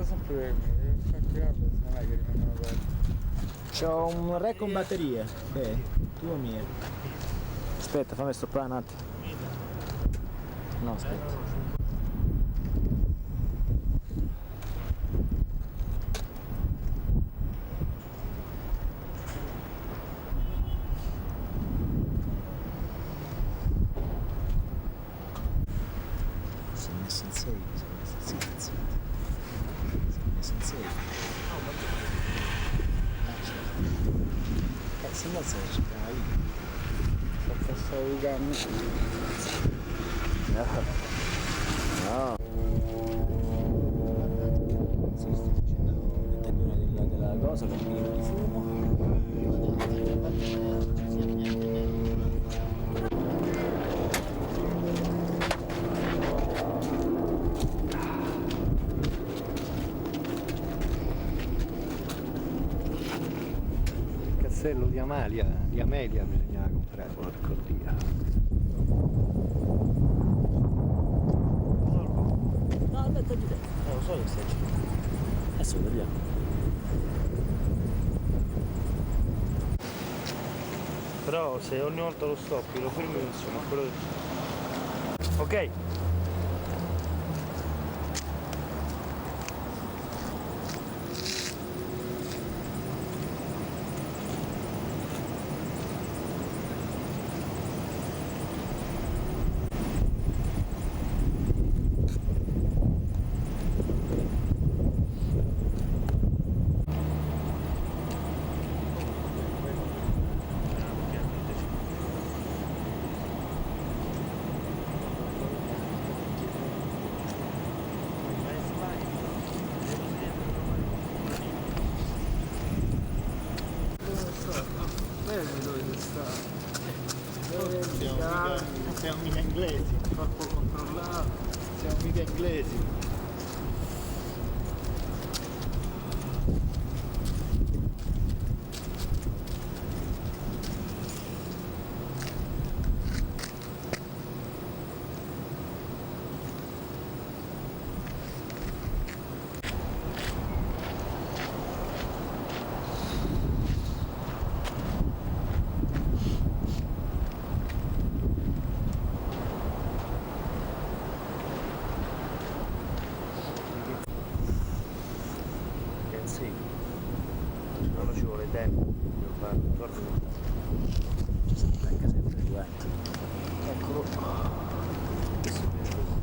sta sempre che fa creando, non è che rimangono aperti. C'ho un re con batterie. Ok, tuo o mio? Aspetta, fammi stoppare un attimo. No, aspetta. Si è messo in 6, si è messo in 6. Se no sei c'è lì. Sta passando di canne. No. Sì, sto facendo il taglione della cosa con un minimo di fumo. Castello di Amelia bisognava comprare, porco Dio. No, aspetta di te. Non lo so che stai facendo. Adesso lo vediamo. Però se ogni volta lo stoppi, lo fermi, insomma, quello che... Ok. Siamo mica inglesi, troppo controllato, siamo mica inglesi. Sì, non ci vuole tempo per fare un ricordo. Ci sta Branca sempre duetto. Eccolo. Questo mi piace così.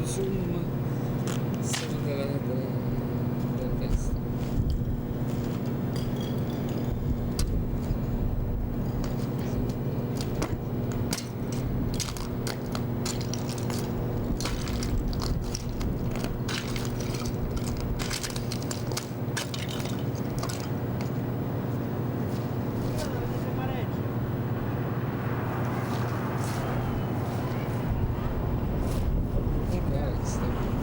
Zoom della testa. Ok, sta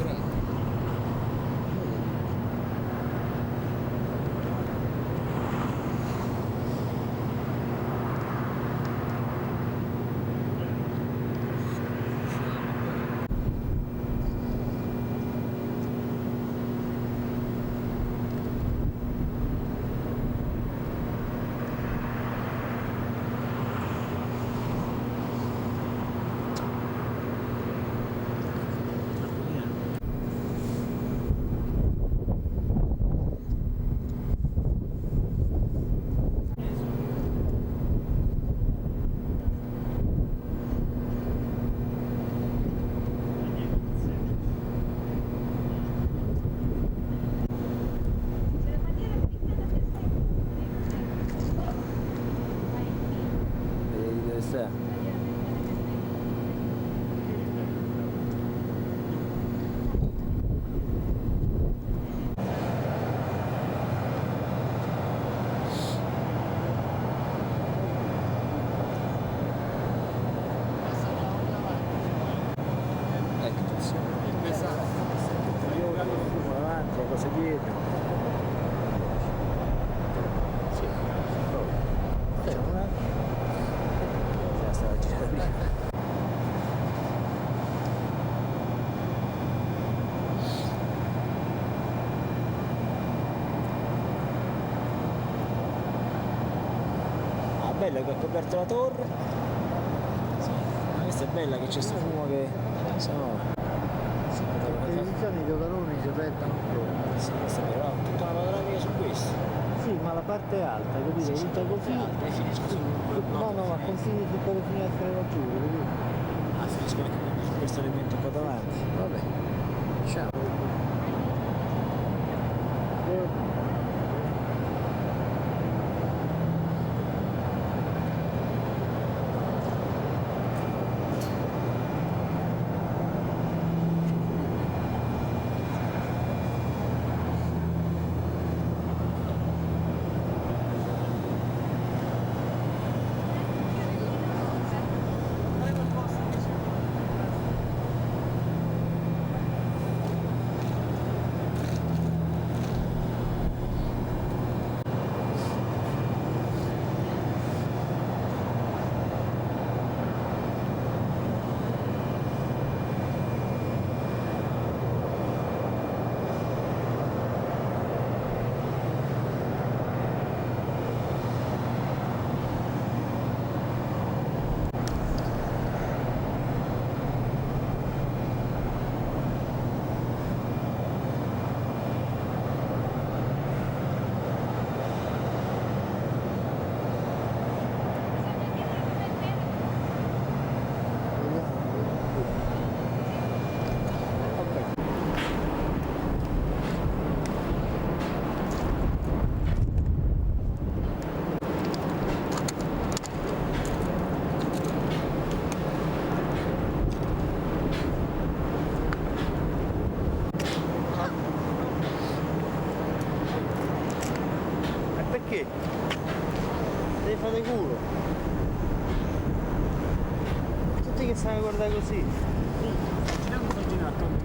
bella che ha coperto la torre. Sì. Ma questa è bella che c'è sto fumo che sonora. Sì, Le televisioni i cotaloni si perdono proprio. sì, questa è bella, tutta una panoramica su questo. Sì, ma la parte alta, capito? Tutta così. E finisco su No, no, ma confini tutte le finestre laggiù, capito? ah, finisco anche su questo elemento qua davanti. Vabbè. Ciao. Perché? Devi fare culo. Tutti che stanno a guardare così. Girando sto girato.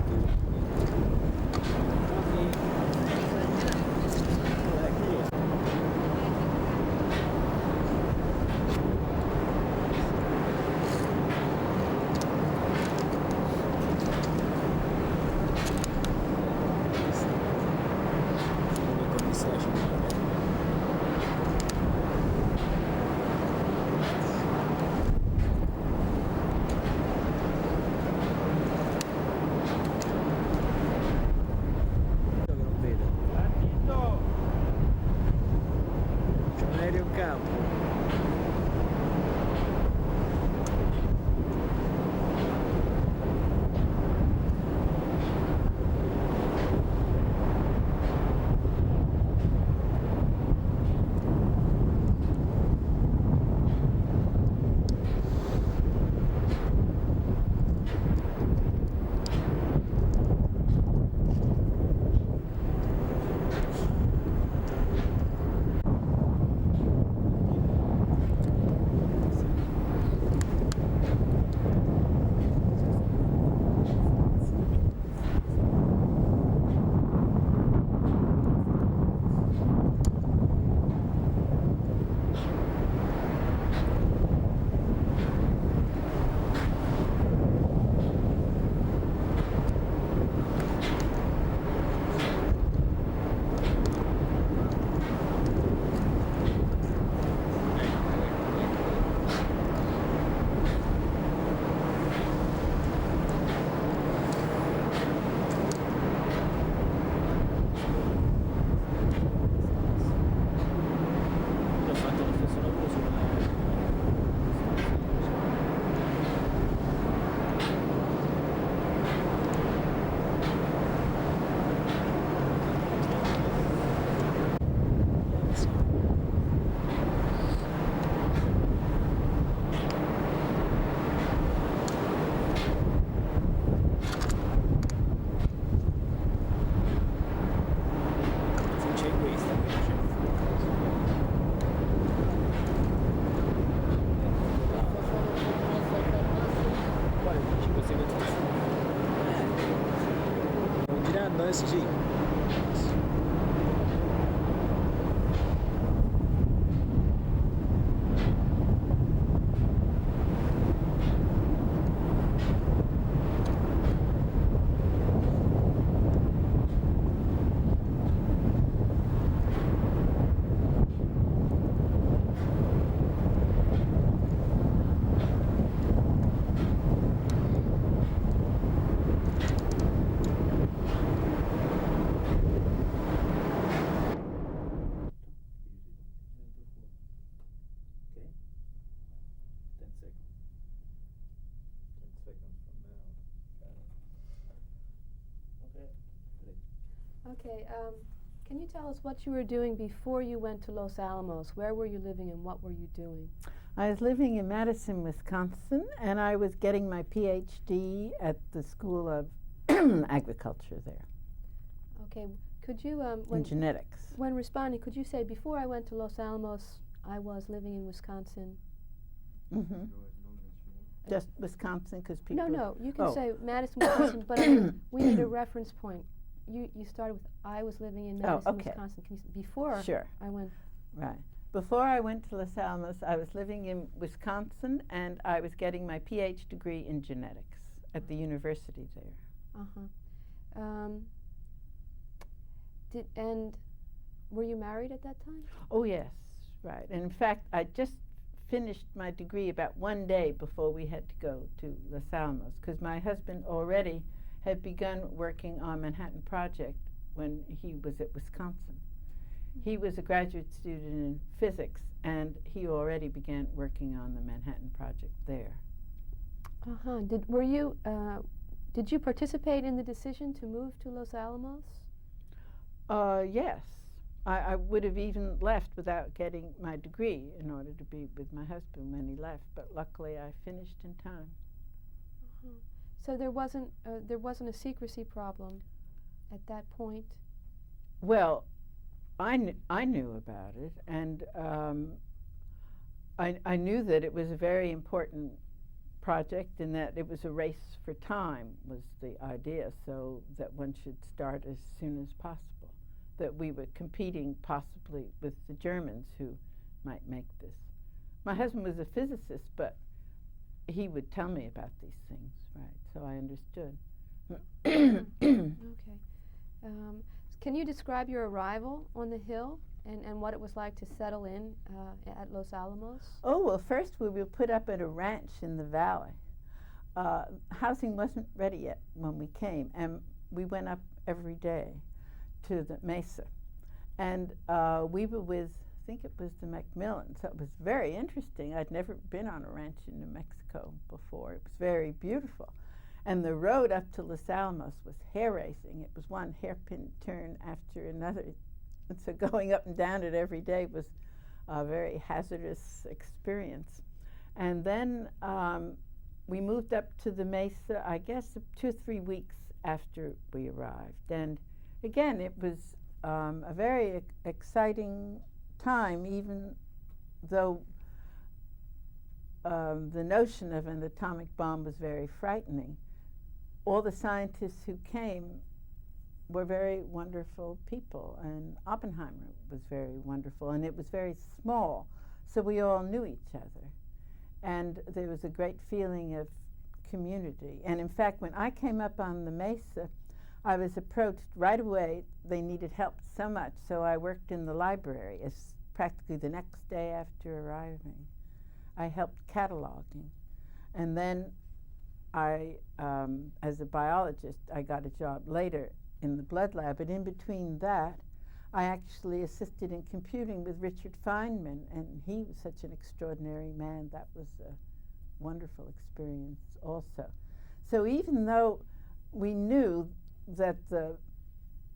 Adesso sì. Okay, can you tell us what you were doing before you went to Los Alamos? Where were you living and what were you doing? I was living in Madison, Wisconsin, and I was getting my PhD at the School of Agriculture there. Okay, could you, in genetics. when responding, could you say, before I went to Los Alamos, I was living in Wisconsin? Mm-hmm. Just Wisconsin, because people... No, you can Oh. say Madison, Wisconsin, but I mean, we need a reference point. You started with, I was living in Madison, okay. Wisconsin. Can you before Sure. I went... Right. Before I went to Los Alamos, I was living in Wisconsin, and I was getting my PhD degree in genetics at the university there. Uh-huh. And were you married at that time? Oh, yes, right. And in fact, I just finished my degree about one day before we had to go to Los Alamos, because my husband already had begun working on Manhattan Project when he was at Wisconsin. He was a graduate student in physics, and he already began working on the Manhattan Project there. Uh-huh. Did you participate in the decision to move to Los Alamos? Yes. I would have even left without getting my degree in order to be with my husband when he left, but luckily I finished in time. Uh-huh. So there wasn't a secrecy problem at that point? Well, I knew about it, and I knew that it was a very important project and that it was a race for time was the idea, so that one should start as soon as possible, that we were competing possibly with the Germans who might make this. My husband was a physicist, but he would tell me about these things, right, so I understood. Okay. Can you describe your arrival on the Hill and what it was like to settle in at Los Alamos? Oh, well, first we were put up at a ranch in the valley. Housing wasn't ready yet when we came, and we went up every day to the mesa. And we were with, I think it was the Macmillans, so it was very interesting. I'd never been on a ranch in New Mexico before. It was very beautiful. And the road up to Los Alamos was hair-raising. It was one hairpin turn after another. And so going up and down it every day was a very hazardous experience. And then we moved up to the mesa, I guess, 2 or 3 weeks after we arrived. And again, it was a very exciting time, even though the notion of an atomic bomb was very frightening. All the scientists who came were very wonderful people, and Oppenheimer was very wonderful, and it was very small, so we all knew each other. And there was a great feeling of community. And in fact, when I came up on the mesa, I was approached right away. They needed help so much, so I worked in the library as practically the next day after arriving. I helped cataloging. And then as a biologist, I got a job later in the blood lab, but in between that, I actually assisted in computing with Richard Feynman, and he was such an extraordinary man. That was a wonderful experience also. So even though we knew that the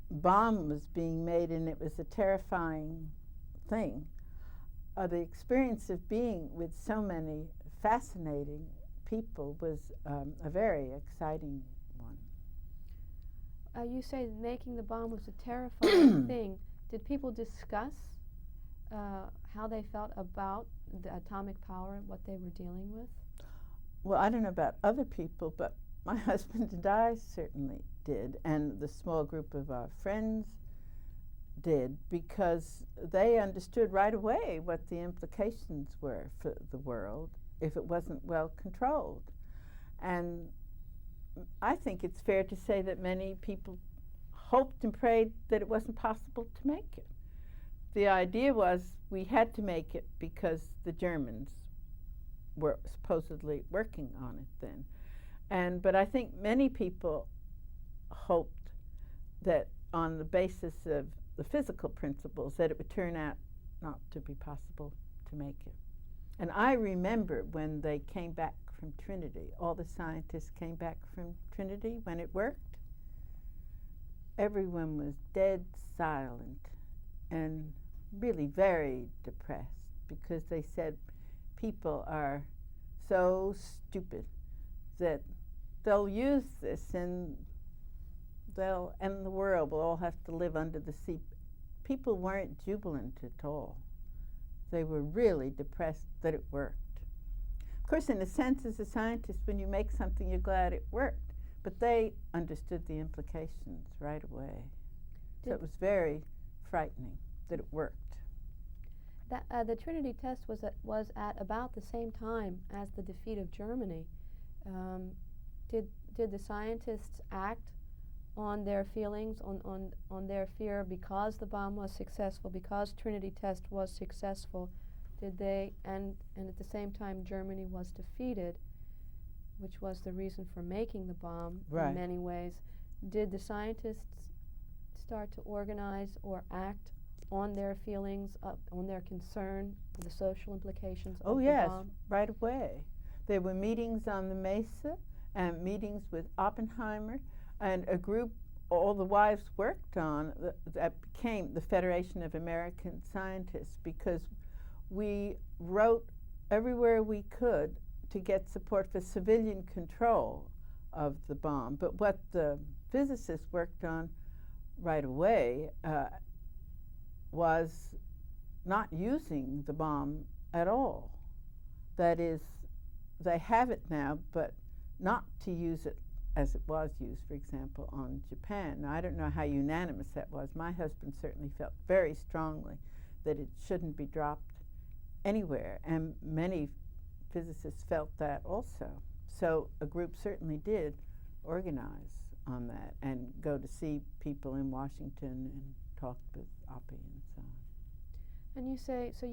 bomb was being made and it was a terrifying thing, the experience of being with so many fascinating people was a very exciting one. You say making the bomb was a terrifying thing. Did people discuss how they felt about the atomic power, what they were dealing with? Well, I don't know about other people, but my husband and I certainly did, and the small group of our friends did, because they understood right away what the implications were for the world if it wasn't well controlled. And I think it's fair to say that many people hoped and prayed that it wasn't possible to make it. The idea was we had to make it because the Germans were supposedly working on it then. But I think many people hoped that on the basis of the physical principles that it would turn out not to be possible to make it. And I remember when they came back from Trinity, all the scientists came back from Trinity when it worked. everyone was dead silent and really very depressed because they said people are so stupid that they'll use this and they'll end the world. We'll all have to live under the sea. People weren't jubilant at all. They were really depressed that it worked. Of course, in a sense, as a scientist, when you make something, you're glad it worked. But they understood the implications right away. So it was very frightening that it worked. The Trinity test was at about the same time as the defeat of Germany. Did the scientists act on their feelings, on their fear, because the bomb was successful, because Trinity test was successful? Did they, and at the same time Germany was defeated, which was the reason for making the bomb in many ways, did the scientists start to organize or act on their feelings, on their concern for the social implications of the bomb? Right away. There were meetings on the Mesa and meetings with Oppenheimer, and a group all the wives worked on that became the Federation of American Scientists, because we wrote everywhere we could to get support for civilian control of the bomb. But what the physicists worked on right away was not using the bomb at all. That is, they have it now, but not to use it as it was used, for example, on Japan. Now, I don't know how unanimous that was. My husband certainly felt very strongly that it shouldn't be dropped anywhere, and many physicists felt that also. So a group certainly did organize on that and go to see people in Washington and talk with Oppie and so on. And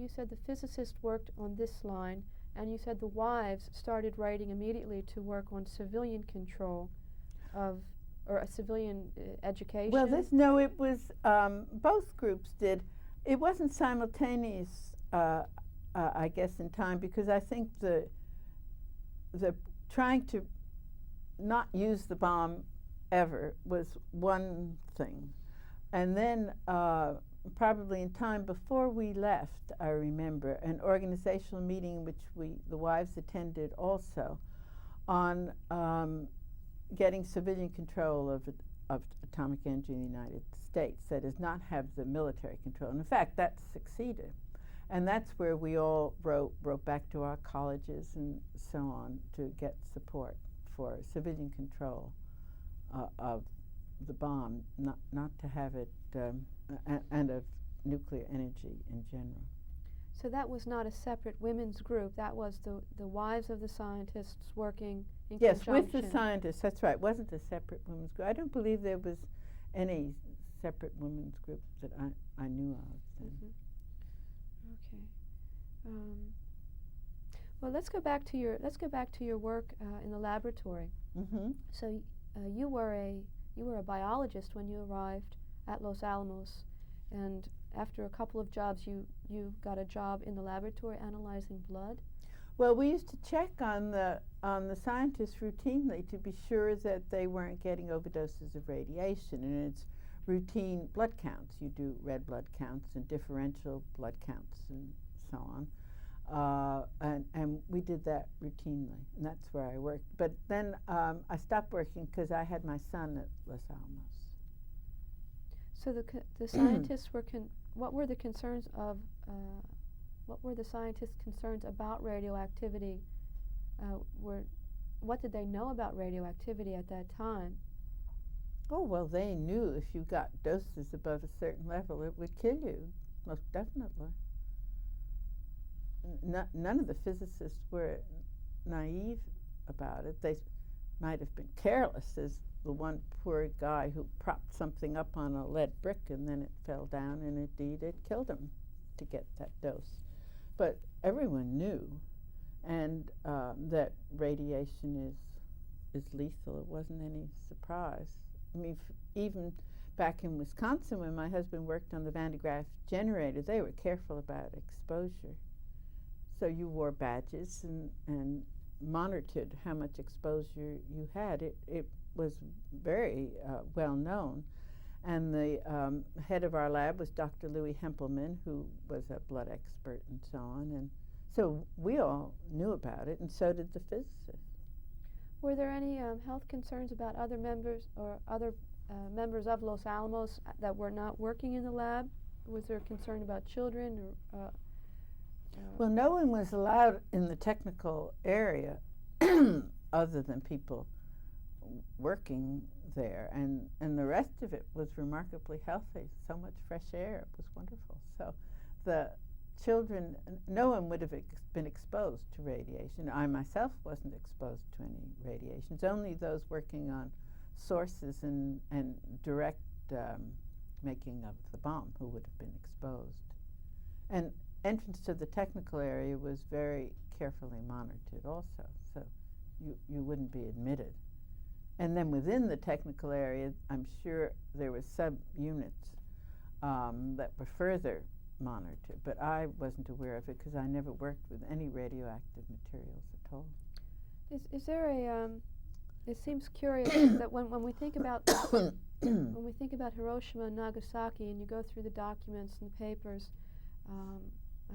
you said the physicists worked on this line, and you said the wives started writing immediately to work on civilian control of, or a civilian education. Well, it was, both groups did. It wasn't simultaneous, I guess, in time, because I think the trying to not use the bomb ever was one thing. And then probably in time before we left, I remember an organizational meeting which the wives attended also, on getting civilian control of atomic energy in the United States, that is, not have the military control. And in fact, that succeeded. And that's where we all wrote back to our colleges and so on to get support for civilian control of the bomb, not to have it, and of nuclear energy in general. So that was not a separate women's group. That was the wives of the scientists working in conjunction. Yes, with the scientists, that's right. It wasn't a separate women's group. I don't believe there was any separate women's group that I knew of then. Okay. Well, let's go back to your work in the laboratory. Mm-hmm. So you were a biologist when you arrived at Los Alamos, and after a couple of jobs, you got a job in the laboratory analyzing blood. Well, we used to check on the scientists routinely to be sure that they weren't getting overdoses of radiation, and it's routine blood counts. You do red blood counts and differential blood counts and so on, and we did that routinely, and that's where I worked. But then I stopped working because I had my son at Los Alamos. So the scientists were what were the concerns of what were the scientists' concerns about radioactivity? What did they know about radioactivity at that time? Oh, well, they knew if you got doses above a certain level, it would kill you, most definitely. None of the physicists were naive about it. They might have been careless, as the one poor guy who propped something up on a lead brick and then it fell down, and indeed it killed him to get that dose. But everyone knew, and that radiation is lethal. It wasn't any surprise. I mean, even back in Wisconsin, when my husband worked on the Van de Graaff generator, they were careful about exposure. So you wore badges and monitored how much exposure you had. It was very well known. And the head of our lab was Dr. Louis Hempelman, who was a blood expert and so on. And so we all knew about it, and so did the physicists. Were there any health concerns about other members or other members of Los Alamos that were not working in the lab? Was there concern about children? Or, well, no one was allowed in the technical area other than people working there, and the rest of it was remarkably healthy. So much fresh air, it was wonderful. So the children, no one would have been exposed to radiation. I myself wasn't exposed to any radiations, only those working on sources and direct making of the bomb who would have been exposed. And entrance to the technical area was very carefully monitored also, so you wouldn't be admitted. And then within the technical area, I'm sure there were sub-units that were further monitored, but I wasn't aware of it because I never worked with any radioactive materials at all. Is there a? It seems curious that when we think about when we think about Hiroshima and Nagasaki, and you go through the documents and the papers,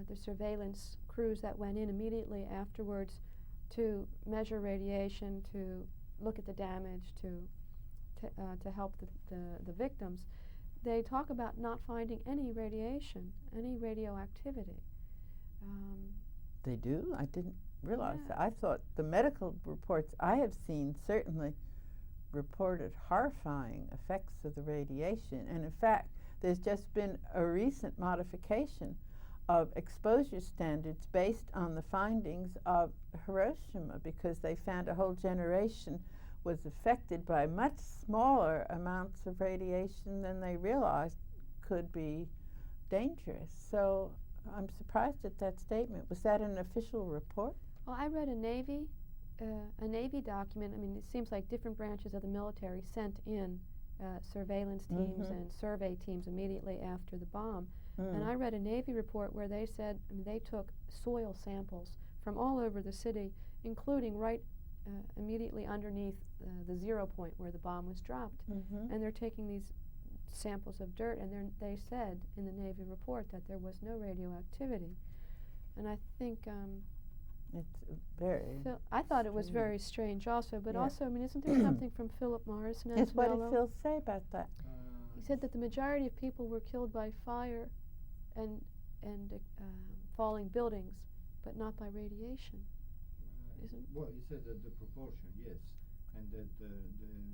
the surveillance crews that went in immediately afterwards to measure radiation, to look at the damage, to help the victims, they talk about not finding any radiation, any radioactivity. They do? I didn't realize that. I thought the medical reports I have seen certainly reported horrifying effects of the radiation. And in fact, there's just been a recent modification of exposure standards based on the findings of Hiroshima, because they found a whole generation was affected by much smaller amounts of radiation than they realized could be dangerous. So I'm surprised at that statement. Was that an official report? Well, I read a Navy document. I mean, it seems like different branches of the military sent in surveillance teams and survey teams immediately after the bomb. And I read a Navy report where they said they took soil samples from all over the city, including right immediately underneath the 0 point where the bomb was dropped. And they're taking these samples of dirt, and they said in the Navy report that there was no radioactivity. And I think it's very. I thought it was very strange also, but also, I mean, isn't there something from Philip Morris and Yes, what Antonello? did Phil say about that? He said that the majority of people were killed by fire and falling buildings, but not by radiation. Well, he said that the proportion, yes, and that the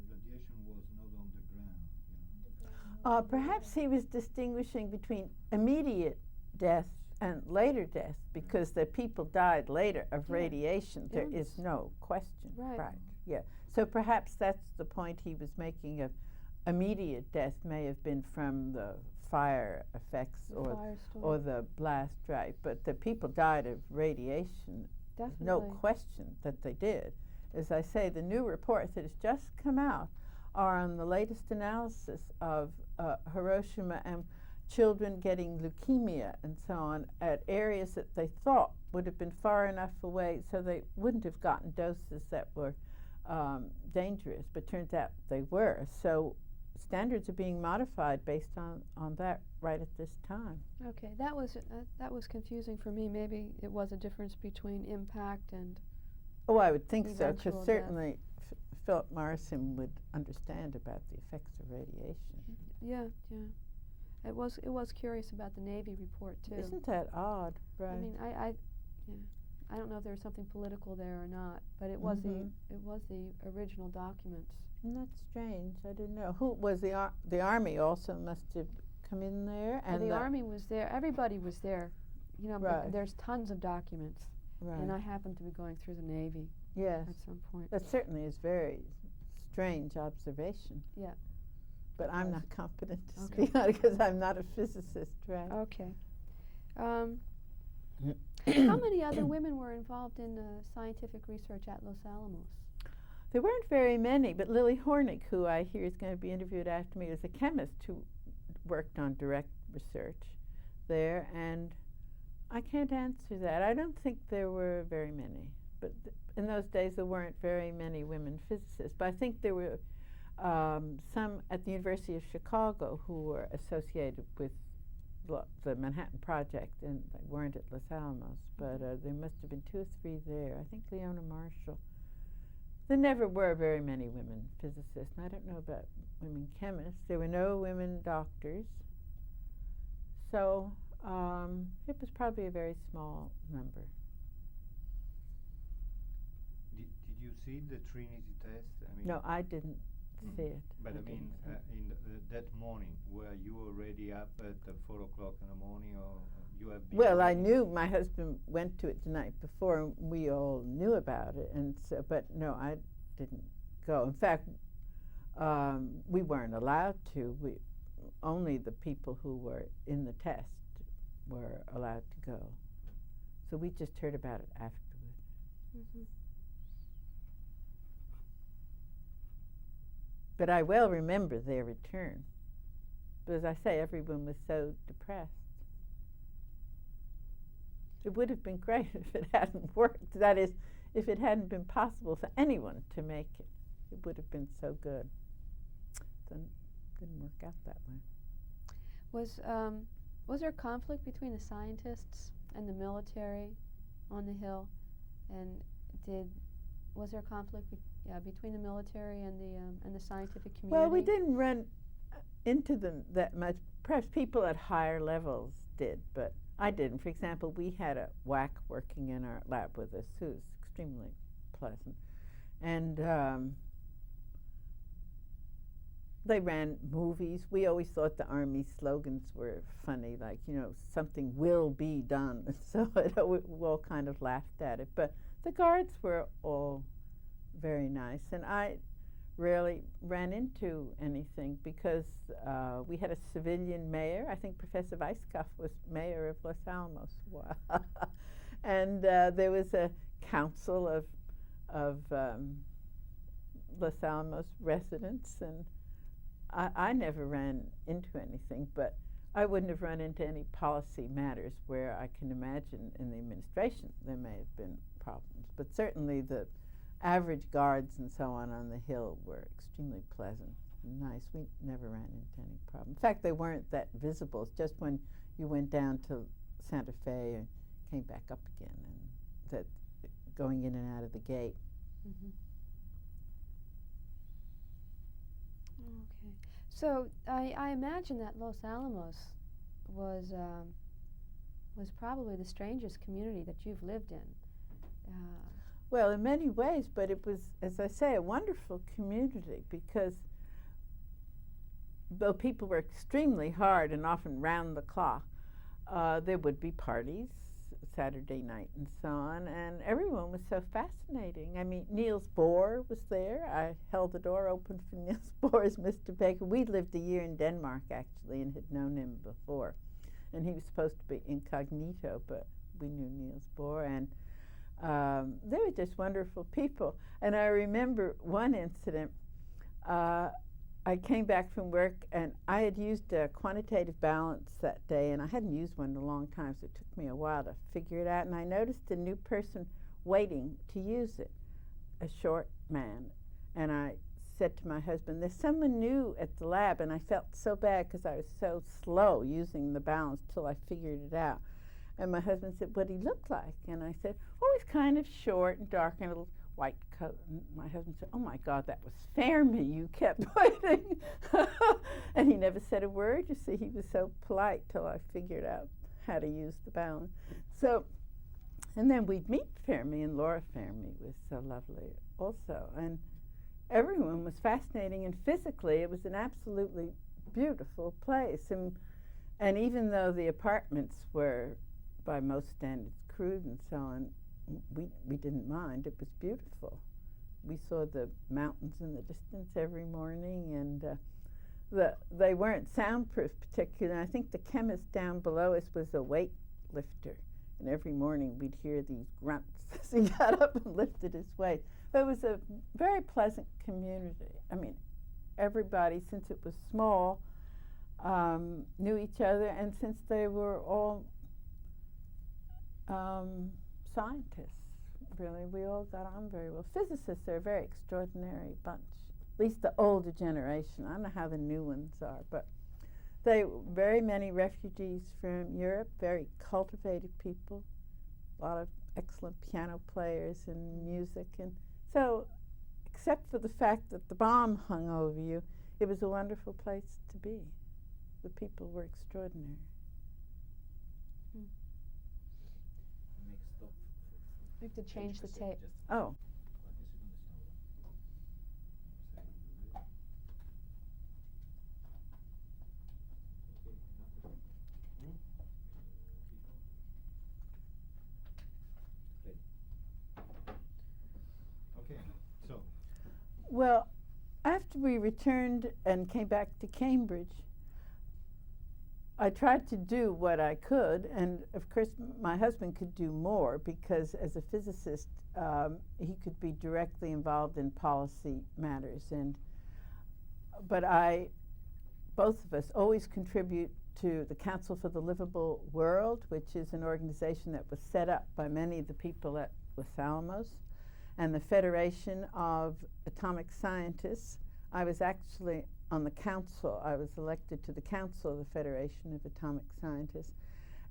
radiation was not on the ground. Perhaps he was distinguishing between immediate death and later death, because the people died later of radiation. There is no question. Right. Yeah. So perhaps that's the point he was making. Of immediate death may have been from the fire effects or the blast, right? But the people died of radiation. Definitely. No question that they did. As I say, the new reports that has just come out are on the latest analysis of Hiroshima and children getting leukemia and so on at areas that they thought would have been far enough away so they wouldn't have gotten doses that were dangerous, but turns out they were. So standards are being modified based on that right at this time. Okay, that was confusing for me. Maybe it was a difference between impact and. Oh, I would think so, eventual because certainly Philip Morrison would understand about the effects of radiation. Yeah. It was curious about the Navy report too. Isn't that odd? Right. I mean, I don't know if there was something political there or not, but it was the original documents. And that's strange. I didn't know. Who was the Army? Also must have come in there, and the Army was there. Everybody was there. You know, right. There's tons of documents, right. And I happened to be going through the Navy. Yes. At some point. That certainly is very strange observation. Yeah. But I'm not competent to speak on it because I'm not a physicist, right? Okay. How many other women were involved in scientific research at Los Alamos? There weren't very many, but Lily Hornig, who I hear is going to be interviewed after me, was a chemist who worked on direct research there, and I can't answer that. I don't think there were very many, but in those days there weren't very many women physicists. But I think there were some at the University of Chicago who were associated with the Manhattan Project, and they weren't at Los Alamos, but there must have been 2 or 3 there. I think Leona Marshall. There never were very many women physicists, and I don't know about women chemists. There were no women doctors, so it was probably a very small number. Did you see the Trinity test? I mean, No, I didn't see it. But I mean, in that morning, were you already up at 4 o'clock in the morning, or you have been? Well, I knew my husband went to it the night before, and we all knew about it, and so, but no, I didn't go. In fact, we weren't allowed to. Only the people who were in the test were allowed to go. So we just heard about it afterward. Mm-hmm. But I well remember their return. But as I say, everyone was so depressed. It would have been great if it hadn't worked. That is, if it hadn't been possible for anyone to make it. It would have been so good. It didn't work out that way. Was there conflict between the scientists and the military on the Hill? And was there conflict between the military and the scientific community? Well, we didn't run into them that much. Perhaps people at higher levels did, but I didn't. For example, we had a WAC working in our lab with us who was extremely pleasant. And they ran movies. We always thought the Army slogans were funny, like, something will be done. So we all kind of laughed at it. But the guards were all very nice. And I rarely ran into anything because we had a civilian mayor. I think Professor Weisskopf was mayor of Los Alamos. And there was a council of Los Alamos residents, and I never ran into anything, but I wouldn't have run into any policy matters where I can imagine in the administration there may have been problems. But certainly the average guards and so on the Hill were extremely pleasant and nice. We never ran into any problem. In fact, they weren't that visible. It's just when you went down to Santa Fe and came back up again, and that going in and out of the gate. Mm-hmm. Okay. So I imagine that Los Alamos was probably the strangest community that you've lived in. Well, in many ways, but it was, as I say, a wonderful community because though people were extremely hard and often round the clock, there would be parties Saturday night and so on, and everyone was so fascinating. I mean, Niels Bohr was there. I held the door open for Niels Bohr as Mr. Baker. We'd lived a year in Denmark, actually, and had known him before. And he was supposed to be incognito, but we knew Niels Bohr, and they were just wonderful people. And I remember one incident. I came back from work, and I had used a quantitative balance that day, and I hadn't used one in a long time, so it took me a while to figure it out. And I noticed a new person waiting to use it, a short man. And I said to my husband, there's someone new at the lab, and I felt so bad because I was so slow using the balance till I figured it out. And my husband said, what did he look like? And I said, oh, he's kind of short and dark and a little white coat. And my husband said, oh my God, that was Fermi. You kept waiting. And he never said a word. You see, he was so polite till I figured out how to use the balance. So, and then we'd meet Fermi, and Laura Fermi was so lovely also. And everyone was fascinating, and physically it was an absolutely beautiful place. And even though the apartments were, by most standards, crude and so on, we didn't mind. It was beautiful. We saw the mountains in the distance every morning, and they weren't soundproof particularly. I think the chemist down below us was a weightlifter, and every morning we'd hear these grunts as he got up and lifted his weight. But it was a very pleasant community. I mean, everybody, since it was small, knew each other, and since they were all scientists, really, we all got on very well. Physicists are a very extraordinary bunch. least the older generation. I don't know how the new ones are, but very many refugees from Europe, very cultivated people, a lot of excellent piano players and music. And so, except for the fact that the bomb hung over you, it was a wonderful place to be. The people were extraordinary. We have to change the tape. Oh. Well, after we returned and came back to Cambridge, I tried to do what I could, and of course my husband could do more because as a physicist he could be directly involved in policy matters. But both of us always contribute to the Council for the Livable World, which is an organization that was set up by many of the people at Los Alamos, and the Federation of Atomic Scientists. I was actually on the council. I was elected to the council of the Federation of Atomic Scientists.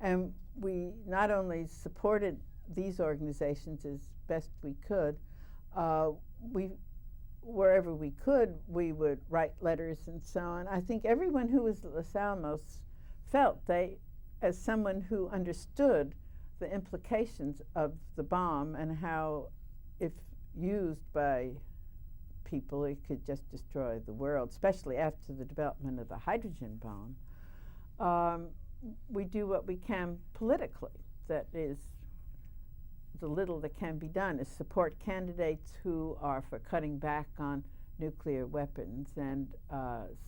And we not only supported these organizations as best we could, wherever we could, we would write letters and so on. I think everyone who was at Los Alamos felt as someone who understood the implications of the bomb and how, if used by people, it could just destroy the world, especially after the development of the hydrogen bomb. We do what we can politically. That is, the little that can be done is support candidates who are for cutting back on nuclear weapons and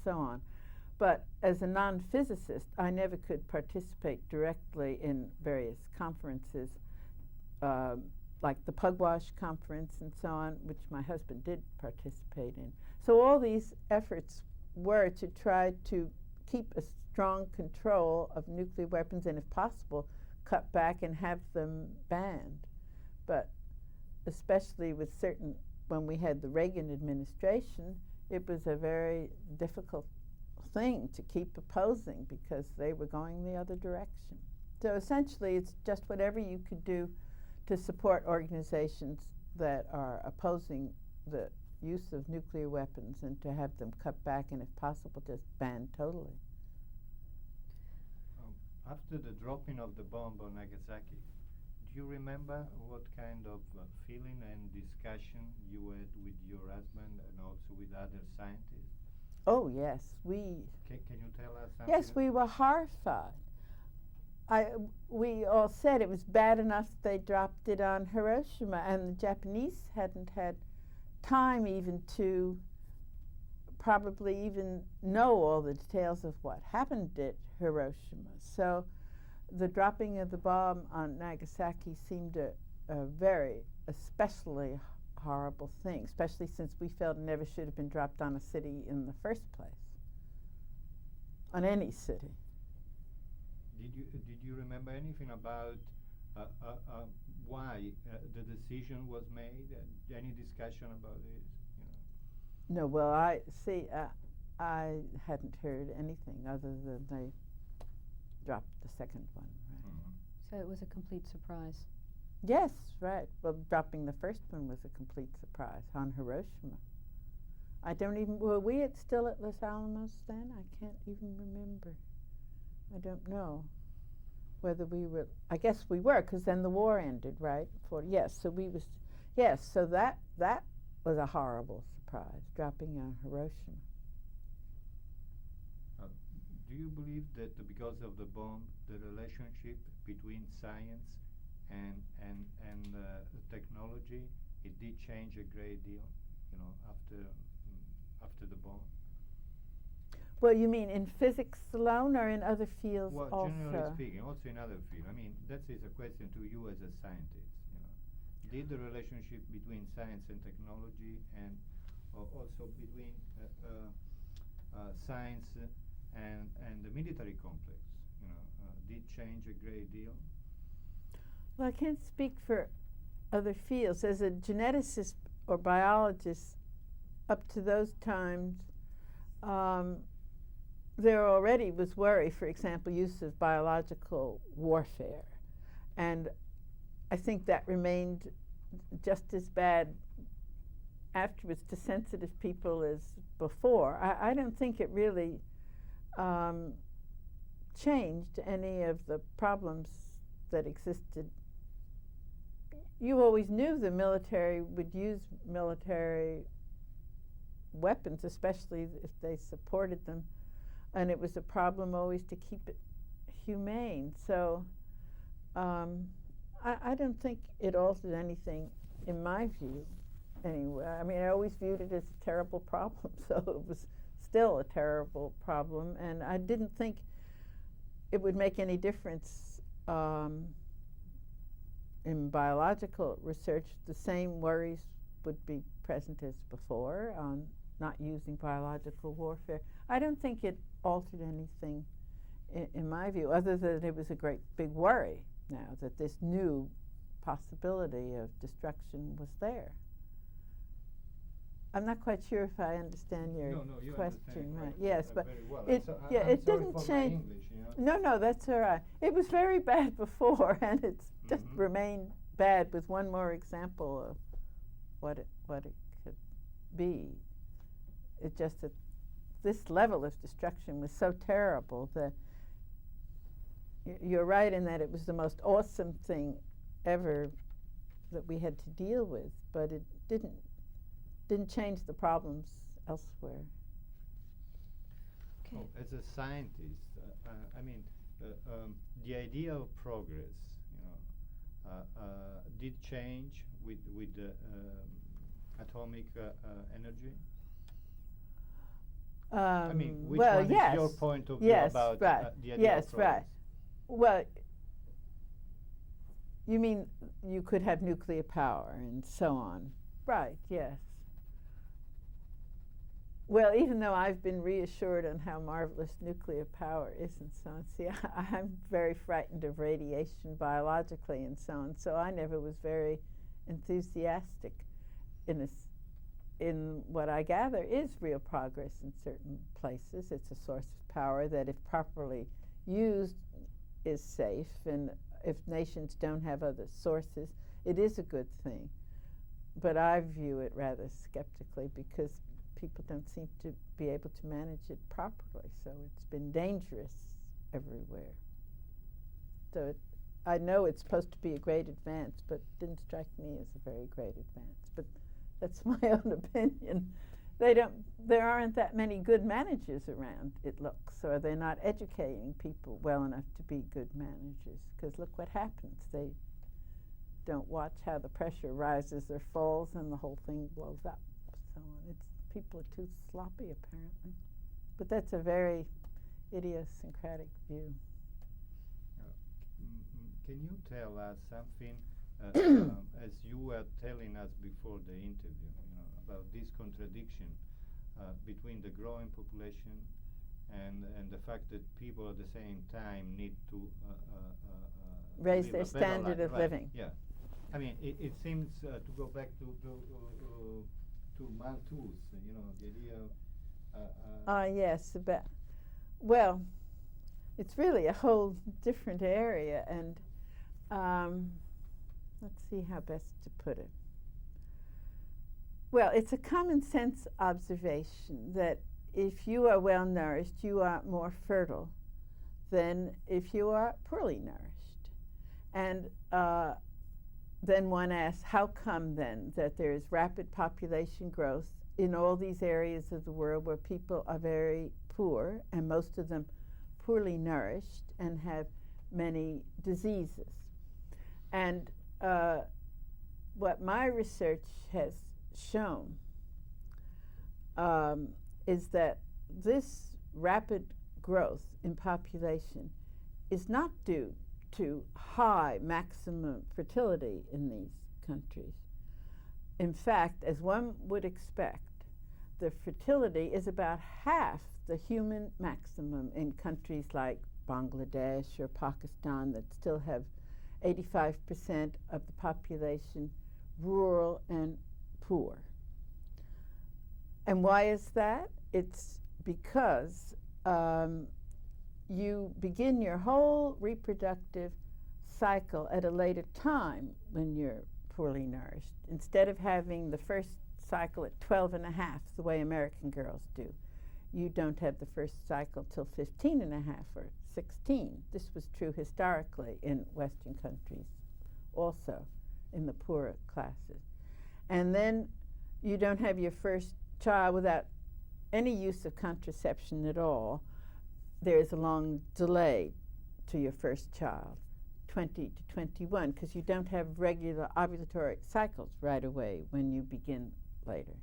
so on. But as a non-physicist, I never could participate directly in various conferences, like the Pugwash Conference and so on, which my husband did participate in. So all these efforts were to try to keep a strong control of nuclear weapons and, if possible, cut back and have them banned. But especially when we had the Reagan administration, it was a very difficult thing to keep opposing because they were going the other direction. So essentially, it's just whatever you could do to support organizations that are opposing the use of nuclear weapons and to have them cut back and, if possible, just banned totally. After the dropping of the bomb on Nagasaki, do you remember what kind of feeling and discussion you had with your husband and also with other scientists? Oh, yes. Can you tell us something? Yes, we were horrified. We all said it was bad enough they dropped it on Hiroshima, and the Japanese hadn't had time even to probably even know all the details of what happened at Hiroshima. So the dropping of the bomb on Nagasaki seemed a very especially horrible thing, especially since we felt it never should have been dropped on a city in the first place, on any city. Did you remember anything about why the decision was made? Any discussion about it? You know? No. Well, I hadn't heard anything other than they dropped the second one. Right? Mm-hmm. So it was a complete surprise. Yes, right. Well, dropping the first one was a complete surprise on Hiroshima. Were we still at Los Alamos then? I can't even remember. I don't know whether we were. I guess we were, because then the war ended, right? So that was a horrible surprise, dropping on Hiroshima. Do you believe that because of the bomb, the relationship between science and technology, it did change a great deal, after the bomb? Well, you mean in physics alone or in other fields also? also? Well, generally speaking, also in other fields. I mean, that is a question to you as a scientist. Did the relationship between science and technology, and also between science and the military complex, did change a great deal? Well, I can't speak for other fields. As a geneticist or biologist, up to those times, there already was worry, for example, use of biological warfare. And I think that remained just as bad afterwards to sensitive people as before. I don't think it really changed any of the problems that existed. You always knew the military would use military weapons, especially if they supported them, and it was a problem always to keep it humane. So I don't think it altered anything, in my view, anyway. I mean, I always viewed it as a terrible problem, so it was still a terrible problem, and I didn't think it would make any difference in biological research. The same worries would be present as before on not using biological warfare. I don't think it altered anything in my view, other than it was a great big worry now that this new possibility of destruction was there. I'm not quite sure if I understand your you question right. Right, yes, but very well. it didn't change. English, you know? No, that's all right. It was very bad before, and it's just remained bad with one more example of what it could be. It's just that this level of destruction was so terrible that you're right in that it was the most awesome thing ever that we had to deal with, but it didn't change the problems elsewhere. Okay. Oh, as a scientist, I mean, the idea of progress, did change with atomic energy. I mean, which well, one yes. is your point of view Yes, about right. the idea Yes, of progress? right. Well, you mean you could have nuclear power and so on. Right, yes. Well, even though I've been reassured on how marvelous nuclear power is and so on, see, I'm very frightened of radiation biologically and so on, so I never was very enthusiastic in what I gather is real progress in certain places. It's a source of power that, if properly used, is safe, and if nations don't have other sources, it is a good thing. But I view it rather skeptically because people don't seem to be able to manage it properly, so it's been dangerous everywhere. So I know it's supposed to be a great advance, but it didn't strike me as a very great advance. But that's my own opinion. There aren't that many good managers around, it looks, or they're not educating people well enough to be good managers, because look what happens. They don't watch how the pressure rises or falls and the whole thing blows up. So people are too sloppy, apparently. But that's a very idiosyncratic view. Can you tell us something, as you were telling us before the interview, about this contradiction between the growing population and the fact that people at the same time need to raise live their a better standard life, of right? living. Yeah, I mean, it seems to go back to Malthus, the idea of yes, well, it's really a whole different area, and let's see how best to put it. Well, it's a common sense observation that if you are well nourished, you are more fertile than if you are poorly nourished. And then one asks, how come then that there is rapid population growth in all these areas of the world where people are very poor, and most of them poorly nourished and have many diseases? And what my research has shown is that this rapid growth in population is not due to high maximum fertility in these countries. In fact, as one would expect, the fertility is about half the human maximum in countries like Bangladesh or Pakistan that still have 85% of the population rural and poor. And why is that? It's because you begin your whole reproductive cycle at a later time when you're poorly nourished. Instead of having the first cycle at 12 and a half, the way American girls do, you don't have the first cycle till 15 and a half or 16. This was true historically in Western countries, also in the poorer classes. And then you don't have your first child without any use of contraception at all. There's a long delay to your first child, 20 to 21, because you don't have regular ovulatory cycles right away when you begin later.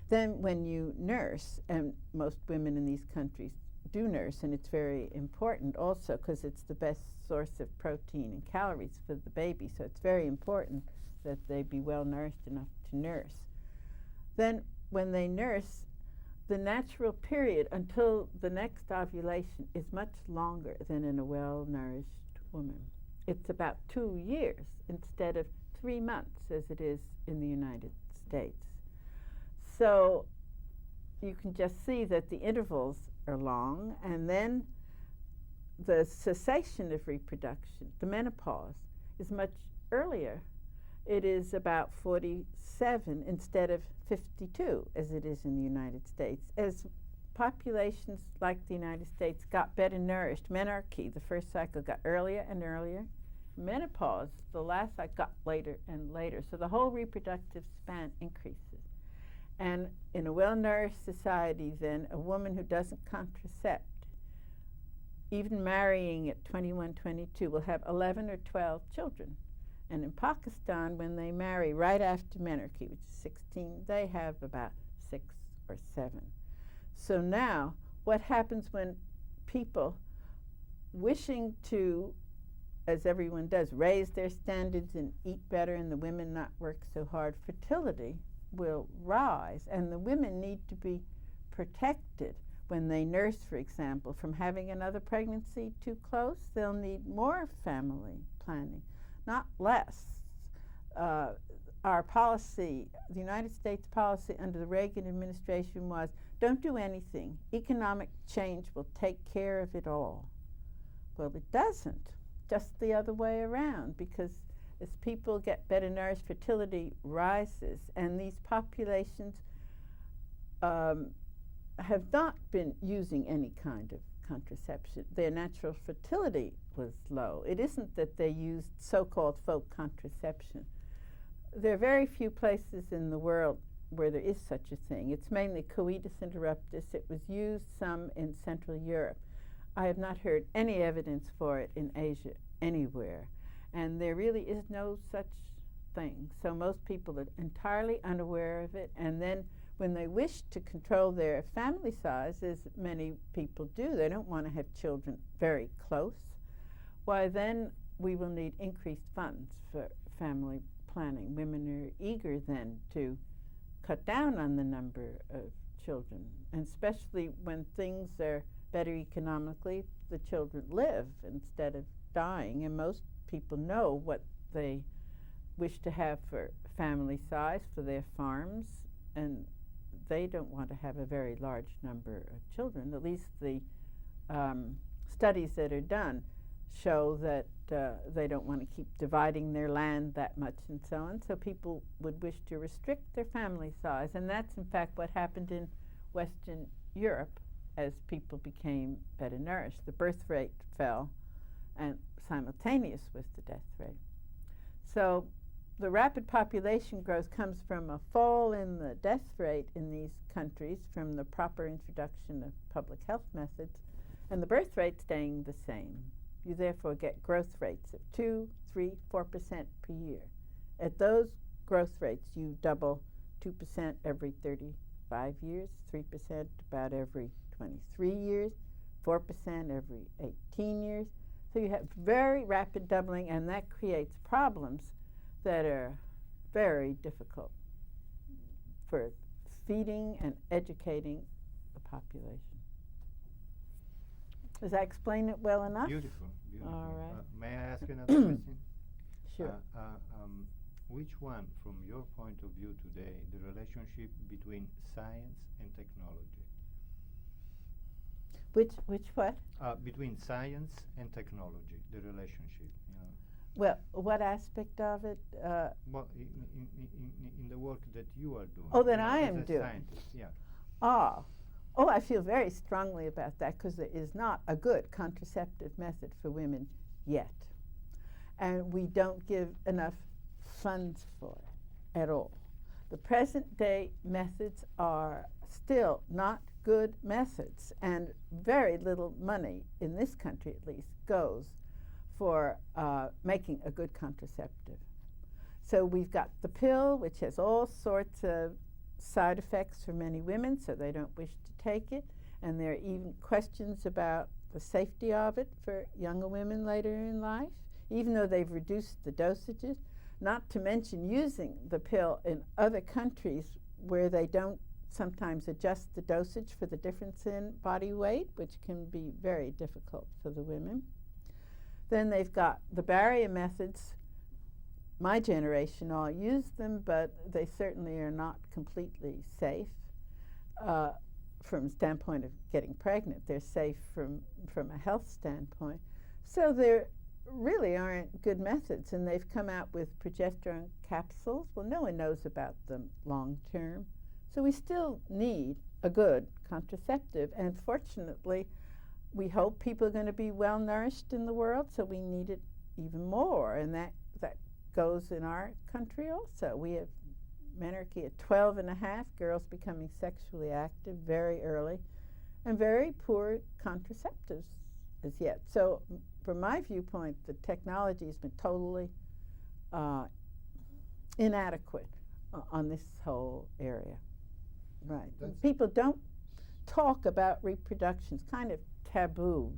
Then when you nurse, and most women in these countries do nurse, and it's very important also because it's the best source of protein and calories for the baby, so it's very important that they be well nourished enough to nurse. Then when they nurse, the natural period until the next ovulation is much longer than in a well-nourished woman. It's about 2 years instead of 3 months as it is in the United States. So you can just see that the intervals are long, and then the cessation of reproduction, the menopause, is much earlier. It is about 47 instead of 52 as it is in the United States. As populations like the United States got better nourished, menarche, the first cycle, got earlier and earlier. Menopause, the last cycle, got later and later. So the whole reproductive span increases. And in a well-nourished society, then, a woman who doesn't contracept, even marrying at 21, 22, will have 11 or 12 children. And in Pakistan, when they marry right after menarche, which is 16, they have about 6 or 7. So now, what happens when people wishing to, as everyone does, raise their standards and eat better and the women not work so hard, fertility will rise, and the women need to be protected when they nurse, for example, from having another pregnancy too close. They'll need more family planning, not less. Our policy, the United States policy under the Reagan administration was, don't do anything. Economic change will take care of it all. Well, it doesn't. Just the other way around, because as people get better nourished, fertility rises, and these populations have not been using any kind of contraception. Their natural fertility was low. It isn't that they used so-called folk contraception. There are very few places in the world where there is such a thing. It's mainly coitus interruptus. It was used some in Central Europe. I have not heard any evidence for it in Asia anywhere. And there really is no such thing. So most people are entirely unaware of it. And then when they wish to control their family size, as many people do, they don't want to have children very close, why then we will need increased funds for family planning. Women are eager then to cut down on the number of children, and especially when things are better economically, the children live instead of dying, and most people know what they wish to have for family size for their farms, and they don't want to have a very large number of children. At least the studies that are done show that they don't want to keep dividing their land that much and so on, so people would wish to restrict their family size, and that's in fact what happened in Western Europe as people became better nourished. The birth rate fell, and simultaneous with the death rate. So the rapid population growth comes from a fall in the death rate in these countries from the proper introduction of public health methods, and the birth rate staying the same. You therefore get growth rates of 2, 3, 4% per year. At those growth rates, you double 2% every 35 years, 3% about every 23 years, 4% every 18 years. So you have very rapid doubling, and that creates problems that are very difficult for feeding and educating the population. Does that explain it well enough? Beautiful, beautiful. All right. May I ask another question? Sure. which one, from your point of view today, the relationship between science and technology? Which what? Between science and technology, the relationship. You know. Well, what aspect of it? Well, in the work that you are doing. Oh, that you know, I as am a doing. Scientist, yeah. Oh, I feel very strongly about that because there is not a good contraceptive method for women yet. And we don't give enough funds for it at all. The present day methods are still not good methods, and very little money, in this country at least, goes for making a good contraceptive. So we've got the pill, which has all sorts of side effects for many women, so they don't wish to take it, and there are even questions about the safety of it for younger women later in life, even though they've reduced the dosages, not to mention using the pill in other countries where they don't sometimes adjust the dosage for the difference in body weight, which can be very difficult for the women. Then they've got the barrier methods. My generation all used them, but they certainly are not completely safe from the standpoint of getting pregnant. They're safe from a health standpoint. So there really aren't good methods, and they've come out with progesterone capsules. Well, no one knows about them long term. So we still need a good contraceptive, and fortunately, we hope people are going to be well nourished in the world, so we need it even more, and that goes in our country also. We have menarche at 12 and a half, girls becoming sexually active very early, and very poor contraceptives as yet. So from my viewpoint, the technology has been totally inadequate on this whole area. Right. People don't talk about reproduction. It's kind of taboo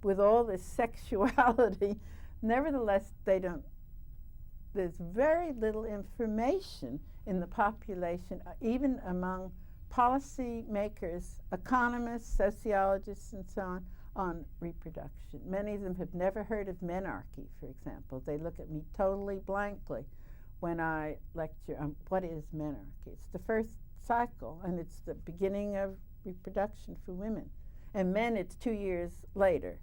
with all this sexuality. Nevertheless, there's very little information in the population, even among policy makers, economists, sociologists, and so on reproduction. Many of them have never heard of menarche, for example. They look at me totally blankly when I lecture on what is menarche. It's the first cycle, and it's the beginning of reproduction for women. And men, it's 2 years later.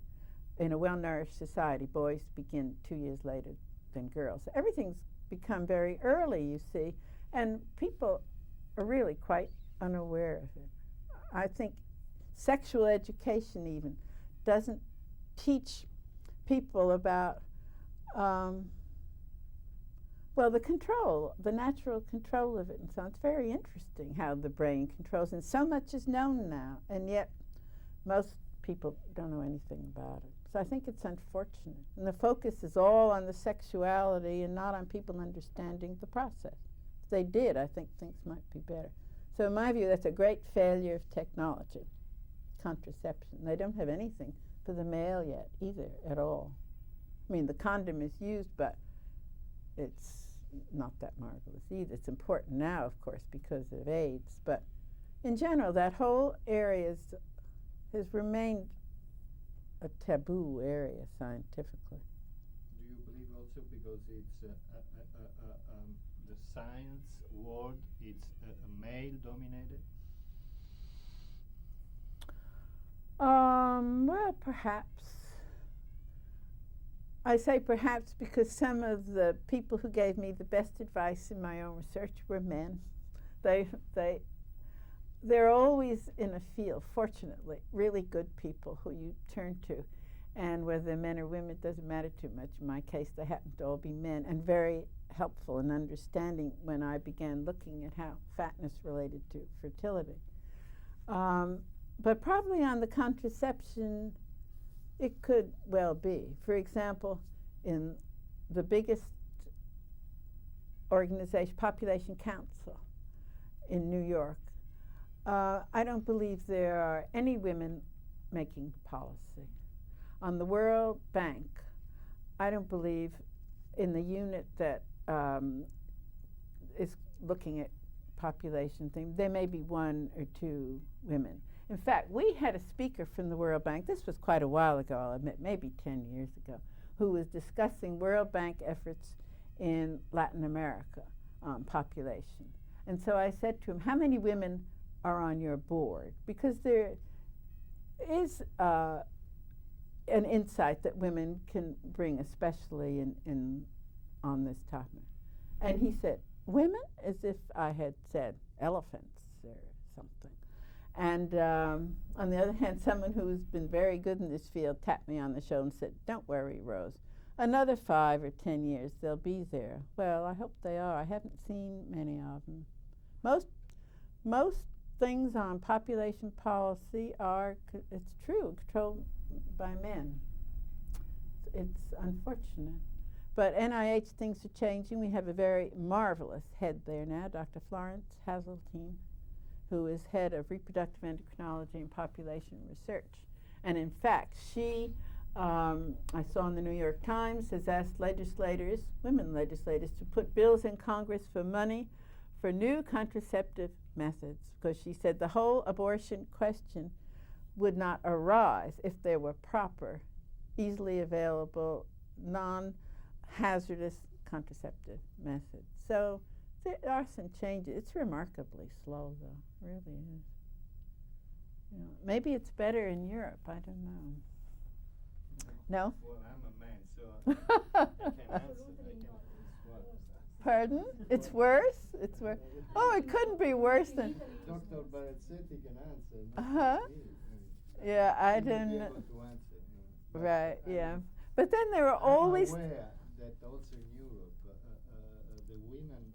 In a well-nourished society, boys begin 2 years later than girls. So everything's become very early, you see, and people are really quite unaware of it. I think sexual education even doesn't teach people about the natural control of it and so on. It's very interesting how the brain controls, and so much is known now, and yet most people don't know anything about it. So I think it's unfortunate. And the focus is all on the sexuality and not on people understanding the process. If they did, I think things might be better. So in my view, that's a great failure of technology, contraception. They don't have anything for the male yet either at all. I mean, the condom is used, but it's not that marvelous either. It's important now, of course, because of AIDS. But in general, that whole area has remained a taboo area scientifically. Do you believe also because it's the science world, it's male-dominated? Well, perhaps. I say perhaps because some of the people who gave me the best advice in my own research were men. They're always in a field, fortunately, really good people who you turn to. And whether they're men or women, it doesn't matter too much. In my case, they happen to all be men, and very helpful in understanding when I began looking at how fatness related to fertility. But probably on the contraception, it could well be. For example, in the biggest organization, Population Council in New York, I don't believe there are any women making policy. On the World Bank, I don't believe in the unit that is looking at population thing, there may be 1 or 2 women. In fact, we had a speaker from the World Bank, this was quite a while ago, I'll admit, maybe 10 years ago, who was discussing World Bank efforts in Latin America population. And so I said to him, how many women are on your board? Because there is an insight that women can bring, especially on this topic. And he said, women? As if I had said elephants or something. And on the other hand, someone who's been very good in this field tapped me on the shoulder and said, don't worry, Rose. Another 5 or 10 years, they'll be there. Well, I hope they are. I haven't seen many of them. Most things on population policy are, it's true, controlled by men. It's unfortunate. But NIH, things are changing. We have a very marvelous head there now, Dr. Florence Hazeltine, who is head of reproductive endocrinology and population research. And in fact, she, I saw in the New York Times, has asked legislators, women legislators, to put bills in Congress for money for new contraceptive methods, because she said the whole abortion question would not arise if there were proper, easily available, non-hazardous contraceptive methods. So there are some changes. It's remarkably slow, though, really is. You know, maybe it's better in Europe. I don't know. No? Well, I'm a man, so I can answer. Pardon? It's worse? It's worse. Oh, it couldn't be worse than. Dr. Barazzetti can answer. Uh-huh. Yeah, I didn't. Be able to answer, you know. Right, yeah. But then there are always. I'm aware that also in Europe, the women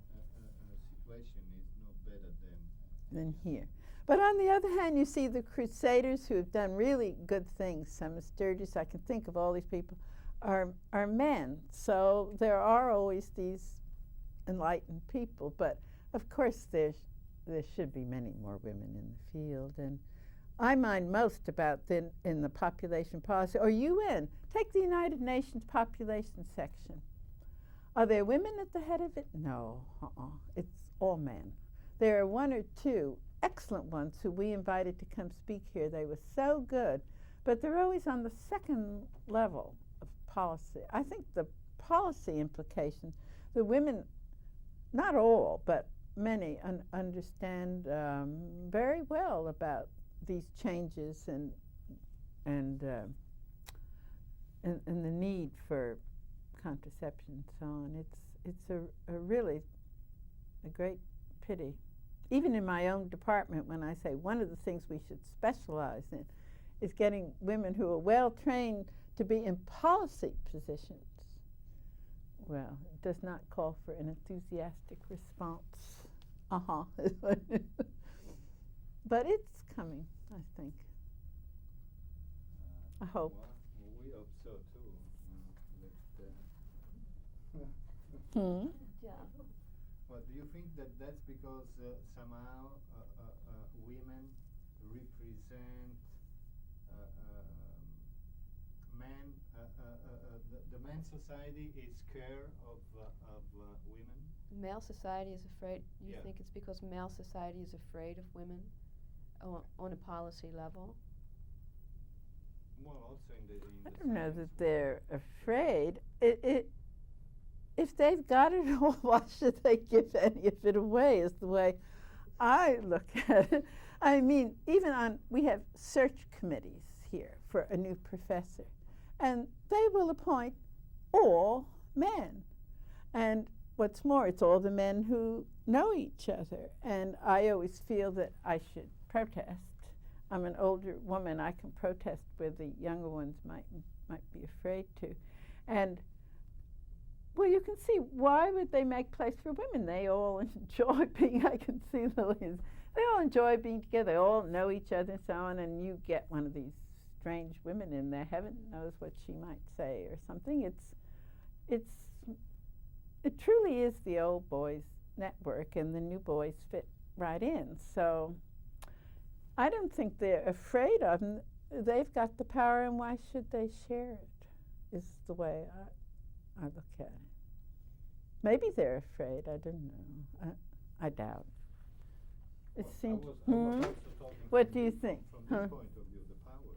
situation is not better than here. But on the other hand, you see the Crusaders who have done really good things. Some of Sturgis, I can think of all these people, are men. So there are always these enlightened people. But of course, there should be many more women in the field. And I mind most about in the population policy, or UN. Take the United Nations population section. Are there women at the head of it? No, it's all men. There are 1 or 2 excellent ones who we invited to come speak here. They were so good, but they're always on the second level of policy. I think the policy implications, the women, not all, but many understand very well about these changes and the need for contraception and so on. It's a really a great pity. Even in my own department, when I say one of the things we should specialize in is getting women who are well trained to be in policy positions. Well, it does not call for an enthusiastic response. But it's coming, I think. I hope. Well, we hope so too. Yeah. Well, do you think that that's because somehow women represent men? The men's society is scared of women. Male society is afraid. You Yeah. think it's because male society is afraid of women on a policy level? Well, also in the I don't know science that they're afraid. If they've got it all, why should they give any of it away, is the way I look at it. I mean, we have search committees here for a new professor, and they will appoint all men. And what's more, it's all the men who know each other. And I always feel that I should protest. I'm an older woman. I can protest where the younger ones might be afraid to. And well, you can see, why would they make place for women? They all enjoy being, I can see Lillian's, they all enjoy being together. They all know each other and so on, and you get one of these strange women in there. Heaven knows what she might say or something. It truly is the old boys network, and the new boys fit right in. So I don't think they're afraid of them. They've got the power, and why should they share it, is the way I look at it. Maybe they're afraid. I don't know. I doubt. It seems. I was also talking What do you think? From this point of view, the power.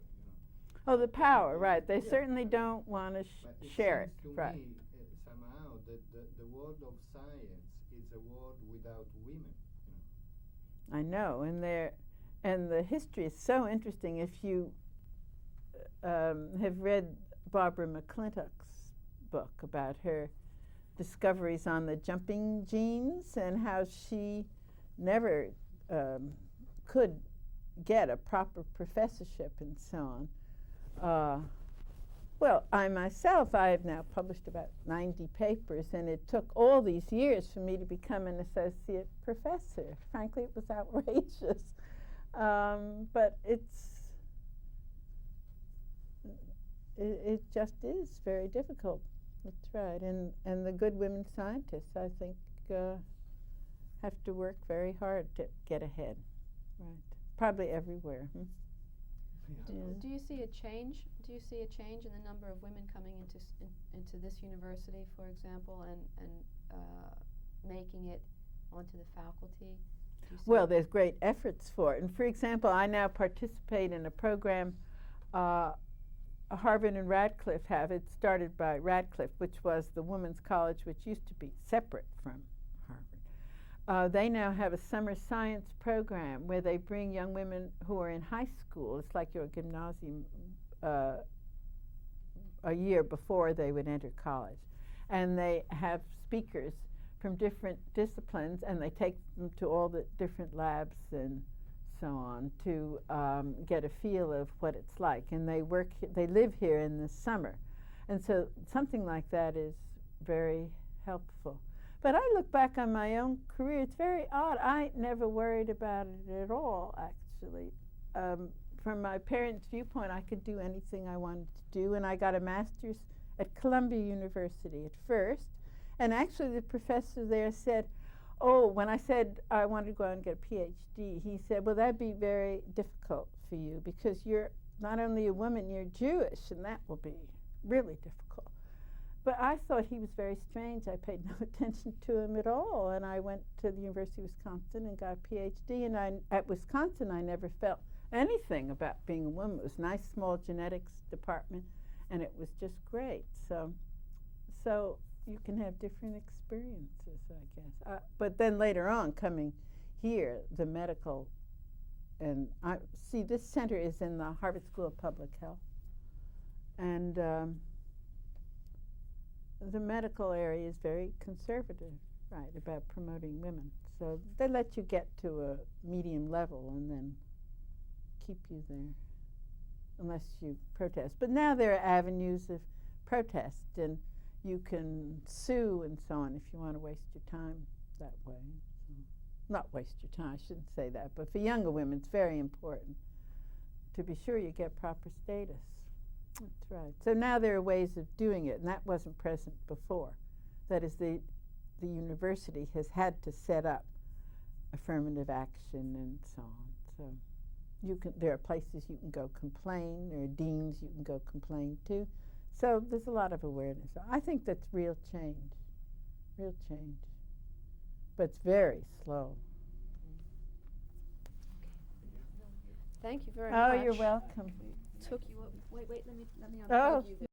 Oh, the power, right. They certainly don't want to But share it, seems to right. me, somehow the world of science is a world without women. I know, and the history is so interesting. If you have read Barbara McClintock's book about her discoveries on the jumping genes and how she never could get a proper professorship and so on. Well, I have now published about 90 papers, and it took all these years for me to become an associate professor. Frankly, it was outrageous. But it just is very difficult. That's right. And the good women scientists, I think, have to work very hard to get ahead. Right. Probably everywhere. Do you see a change? Do you see a change in the number of women coming into this university, for example, and making it onto the faculty? Well, there's great efforts for it. And for example, I now participate in a program Harvard and Radcliffe have. It started by Radcliffe, which was the women's college, which used to be separate from Harvard. They now have a summer science program where they bring young women who are in high school. It's like your gymnasium a year before they would enter college. And they have speakers from different disciplines, and they take them to all the different labs and so on to get a feel of what it's like. And they live here in the summer. And so something like that is very helpful. But I look back on my own career, it's very odd. I never worried about it at all, actually. From my parents' viewpoint, I could do anything I wanted to do, and I got a master's at Columbia University at first. And actually the professor there said, oh, when I said I wanted to go out and get a PhD, he said, well, that'd be very difficult for you because you're not only a woman, you're Jewish, and that will be really difficult. But I thought he was very strange. I paid no attention to him at all, and I went to the University of Wisconsin and got a PhD, and at Wisconsin I never felt anything about being a woman. It was a nice small genetics department, and it was just great. So you can have different experiences, I guess. But then later on, coming here, the medical, and this center is in the Harvard School of Public Health, and the medical area is very conservative, right, about promoting women. So they let you get to a medium level and then keep you there, unless you protest. But now there are avenues of protest, and you can sue and so on if you want to waste your time that way. So, not waste your time, I shouldn't say that, but for younger women it's very important to be sure you get proper status. That's right. So now there are ways of doing it, and that wasn't present before. That is, the university has had to set up affirmative action and so on. So there are places you can go complain, there are deans you can go complain to. So there's a lot of awareness. I think that's real change. But it's very slow. Thank you very much. Oh, you're welcome. Took you up. Wait, let me Oh. unplug you there.